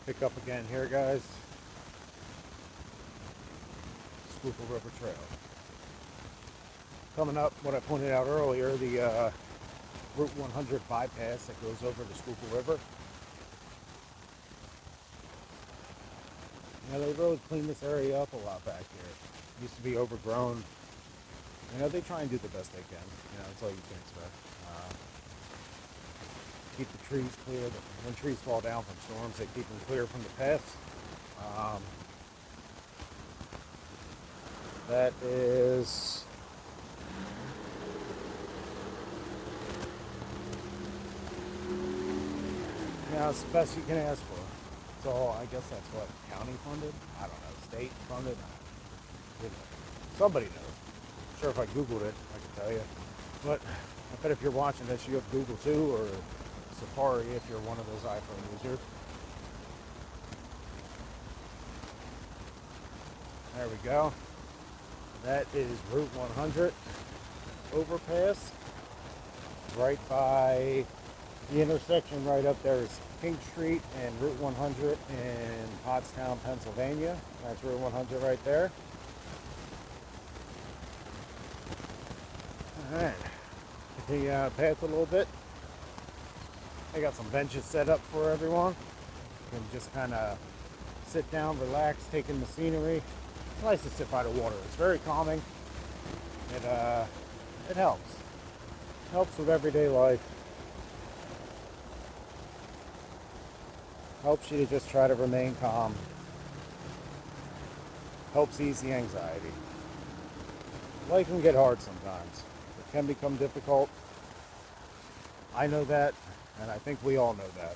Pick up again here, guys. Schuylkill River Trail. Coming up, what I pointed out earlier, the Route 100 bypass that goes over the Schuylkill River. They really cleaned this area up a lot back here. It used to be overgrown. They try and do the best they can. That's all you can expect. Keep the trees clear. When trees fall down from storms, they keep them clear from the paths. That is it's the best you can ask for. So I guess that's what county funded. I don't know, state funded. Somebody knows. I'm sure if I Googled it, I could tell you. But I bet if you're watching this, you have Google too, or Safari if you're one of those iPhone users. There we go. That is Route 100 overpass. Right by the intersection right up there is King Street and Route 100 in Pottstown, Pennsylvania. That's Route 100 right there. Alright, continue down the path a little bit. I got some benches set up for everyone. You can just kind of sit down, relax, take in the scenery. It's nice to sit by the water. It's very calming. It helps. Helps with everyday life. Helps you to just try to remain calm. Helps ease the anxiety. Life can get hard sometimes. It can become difficult. I know that, and I think we all know that.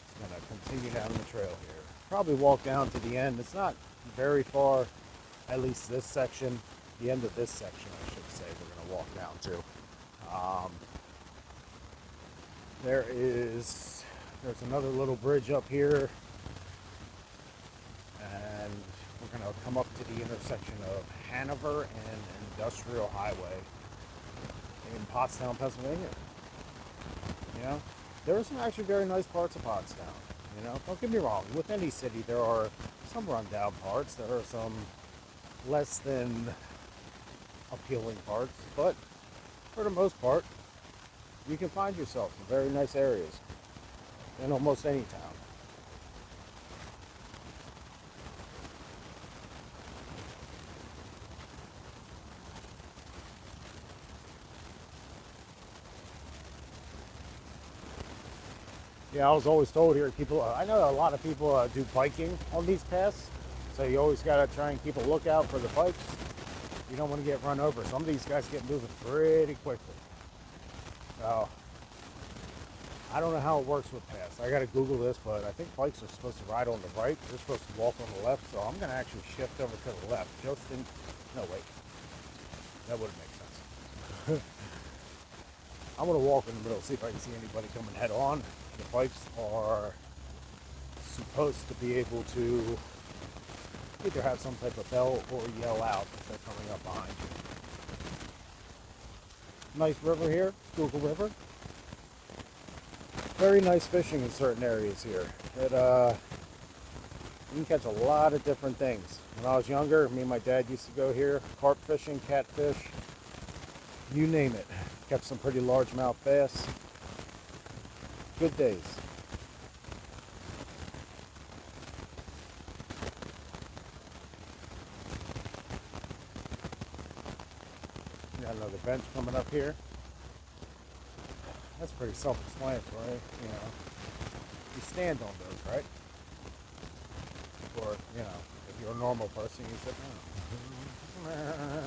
Just gonna continue down the trail here. Probably walk down to the end. It's not very far, at least this section, the end of this section, I should say, we're gonna walk down to. There's another little bridge up here, and we're going to come up to the intersection of Hanover and Industrial Highway in Pottstown, Pennsylvania. There are some actually very nice parts of Pottstown. Don't get me wrong, with any city there are some rundown parts, there are some less than appealing parts, but for the most part, you can find yourself in very nice areas in almost any town. I was always told here, I know a lot of people do biking on these paths, so you always got to try and keep a lookout for the bikes. You don't want to get run over. Some of these guys get moving pretty quickly. So, I don't know how it works with paths. I gotta Google this, but I think bikes are supposed to ride on the right. They're supposed to walk on the left, so I'm gonna actually shift over to the left. No, wait. That wouldn't make sense. I'm gonna walk in the middle, see if I can see anybody coming head on. The bikes are supposed to be able to either have some type of bell or yell out if they're coming up behind you. Nice river here, Schuylkill River. Very nice fishing in certain areas here. You can catch a lot of different things. When I was younger, me and my dad used to go here, carp fishing, catfish, you name it. Catch some pretty largemouth bass. Good days. Got another bench coming up here. That's pretty self-explanatory, You stand on those, right? Or, if you're a normal person, you sit down.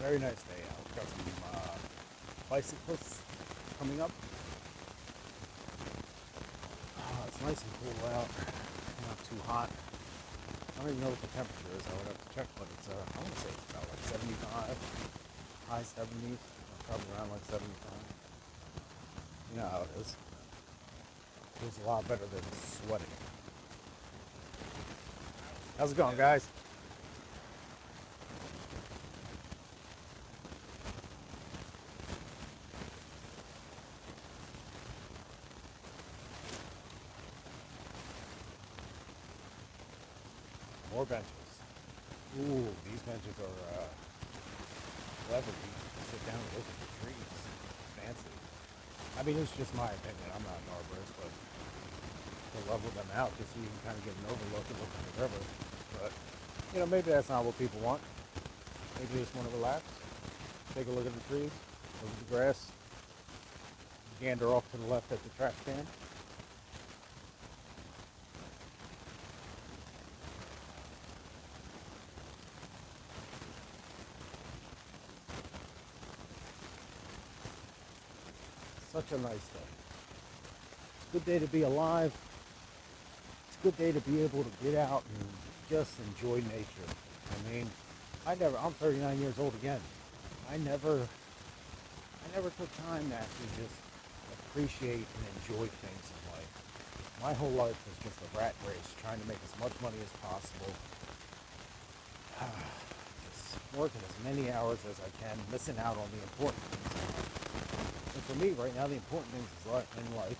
Very nice day out. Got some bicyclists coming up. It's nice and cool out. Not too hot. I don't even know what the temperature is. I would have to check, but it's I want to say it's about like 75, high 70s, probably around like 75. You know how it is. Feels a lot better than sweating. How's it going, guys? More benches. Ooh, these benches are clever. You can sit down and look at the trees. Fancy. I mean, it's just my opinion. I'm not an arborist, but to level them out just so you can kind of get an overlook and look at the river. But, you know, maybe that's not what people want. Maybe they just want to relax, take a look at the trees, look at the grass, gander off to the left at the trash can. Such a nice day. It's a good day to be alive. It's a good day to be able to get out and just enjoy nature. I mean, I'm 39 years old again. I never took time to actually just appreciate and enjoy things in life. My whole life was just a rat race, trying to make as much money as possible. Just working as many hours as I can, missing out on the important things in life. And for me, right now, the important things in life,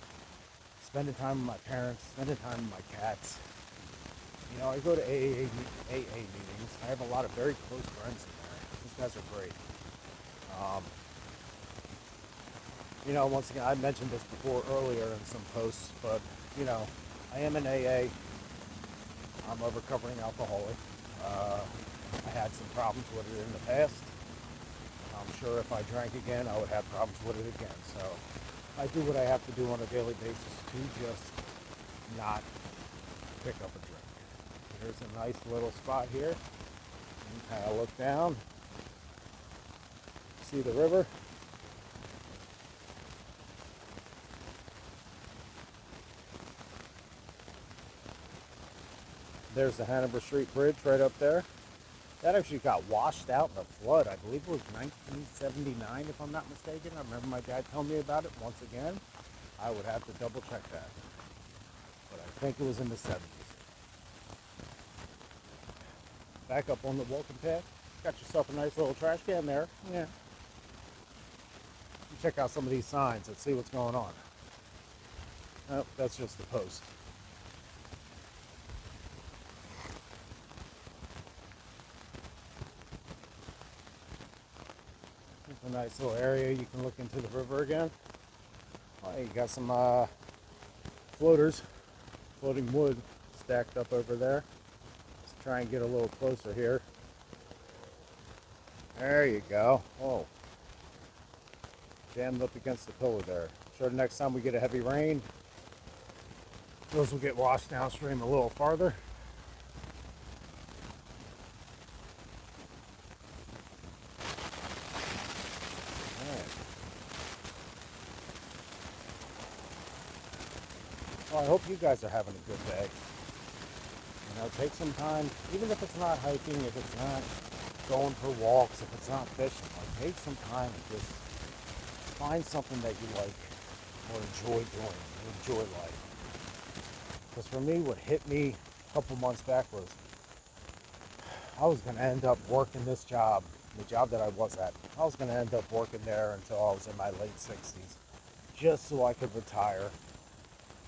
spending time with my parents, spending time with my cats. You know, I go to AA meetings. I have a lot of very close friends in there. These guys are great. You know, once again, I mentioned this before earlier in some posts, but, you know, I am an AA. I'm a recovering alcoholic. I had some problems with it in the past. I'm sure if I drank again, I would have problems with it again. So I do what I have to do on a daily basis to just not pick up a drink. Here's a nice little spot here. You can kind of look down, see the river. There's the Hanover Street Bridge right up there. That actually got washed out in a flood. I believe it was 1979, if I'm not mistaken. I remember my dad telling me about it once again. I would have to double check that. But I think it was in the 70s. Back up on the walking path. Got yourself a nice little trash can there. Yeah. Check out some of these signs and see what's going on. Oh, that's just the post. A nice little area you can look into the river again. Oh, you got some floaters, floating wood stacked up over there. Let's try and get a little closer here. There you go. Oh, jammed up against the pillar there. Sure, the next time we get a heavy rain, those will get washed downstream a little farther. Well, I hope you guys are having a good day. You know, take some time, even if it's not hiking, if it's not going for walks, if it's not fishing, like take some time and just find something that you like or enjoy doing, enjoy life. Because for me, what hit me a couple months back was I was going to end up working this job, the job that I was at. I was going to end up working there until I was in my late 60s, just so I could retire.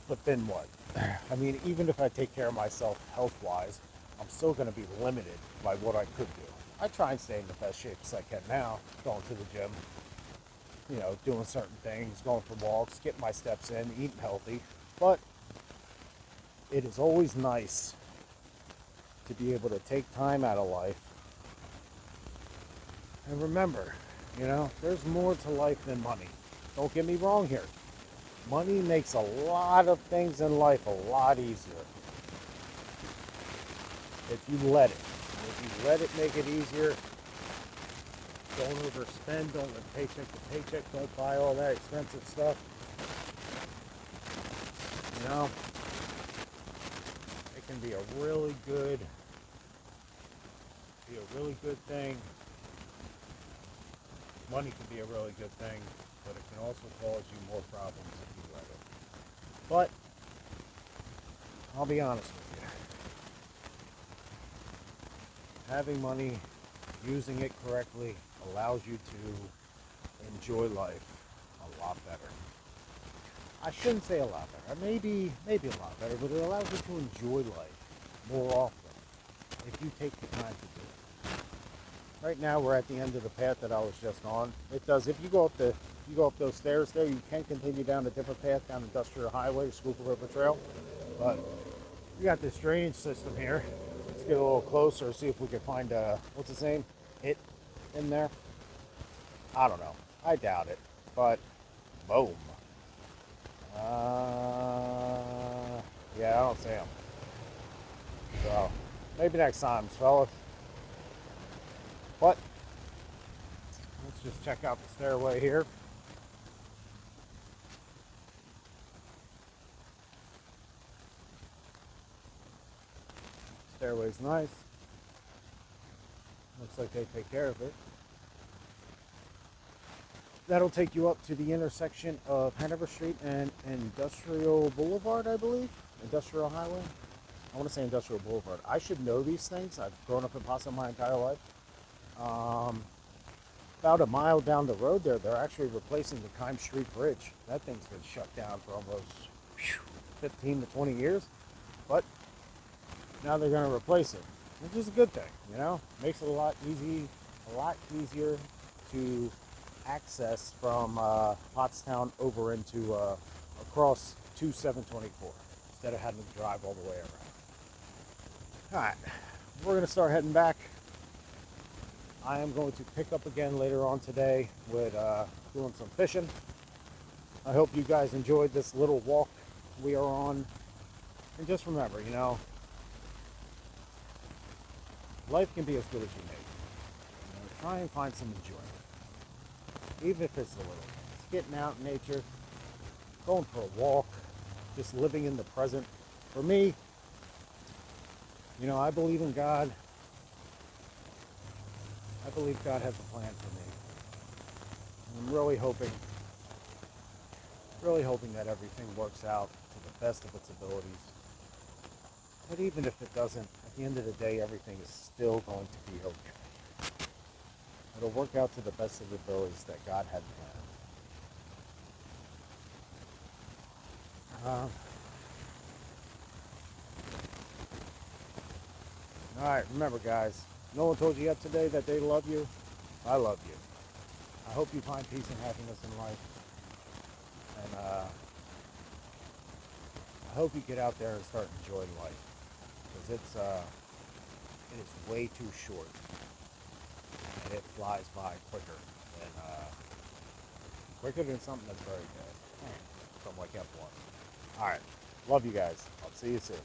But then what? I mean, even if I take care of myself health-wise, I'm still going to be limited by what I could do. I try and stay in the best shape as I can now, going to the gym, you know, doing certain things, going for walks, getting my steps in, eating healthy. But it is always nice to be able to take time out of life. And remember, you know, there's more to life than money. Don't get me wrong here. Money makes a lot of things in life a lot easier. If you let it. If you let it make it easier, Don't overspend. Don't live paycheck to paycheck. Don't buy all that expensive stuff. You know, it can be a really good thing. Money can be a really good thing, but it can also cause you more problems if you let it. But I'll be honest with you. Having money, using it correctly, allows you to enjoy life a lot better. I shouldn't say a lot better. Maybe a lot better, but it allows you to enjoy life more often if you take the time to do it. Right now, we're at the end of the path that I was just on. It does. If you go up those stairs there, you can continue down a different path down Industrial Highway, Schuylkill River Trail. But we got this drainage system here. Let's get a little closer, see if we can find what's his name? It in there. I don't know. I doubt it. But boom. Yeah, I don't see him. So maybe next time, fellas. But let's just check out the stairway here. Stairway's nice. Looks like they take care of it. That'll take you up to the intersection of Hanover Street and Industrial Boulevard, I believe. Industrial Highway. I want to say Industrial Boulevard. I should know these things. I've grown up in Paso my entire life. About a mile down the road there, they're actually replacing the Kime Street Bridge. That thing's been shut down for almost 15 to 20 years. But now they're going to replace it, which is a good thing, you know? Makes it a lot easier to access from Pottstown over into across to 724 instead of having to drive all the way around. All right, we're going to start heading back. I am going to pick up again later on today with doing some fishing. I hope you guys enjoyed this little walk we are on. And just remember, you know, life can be as good as you make it. You know, try and find some enjoyment. Even if it's a little. It's getting out in nature, going for a walk, just living in the present. For me, you know, I believe in God. I believe God has a plan for me. And I'm really hoping that everything works out to the best of its abilities. But even if it doesn't, at the end of the day, everything is still going to be okay. It'll work out to the best of the abilities that God had planned. Alright, remember guys, no one told you yet today that they love you. I love you. I hope you find peace and happiness in life. And I hope you get out there and start enjoying life. Because it is way too short. And it flies by quicker than something that's very good. Something like F1. Alright, love you guys. I'll see you soon.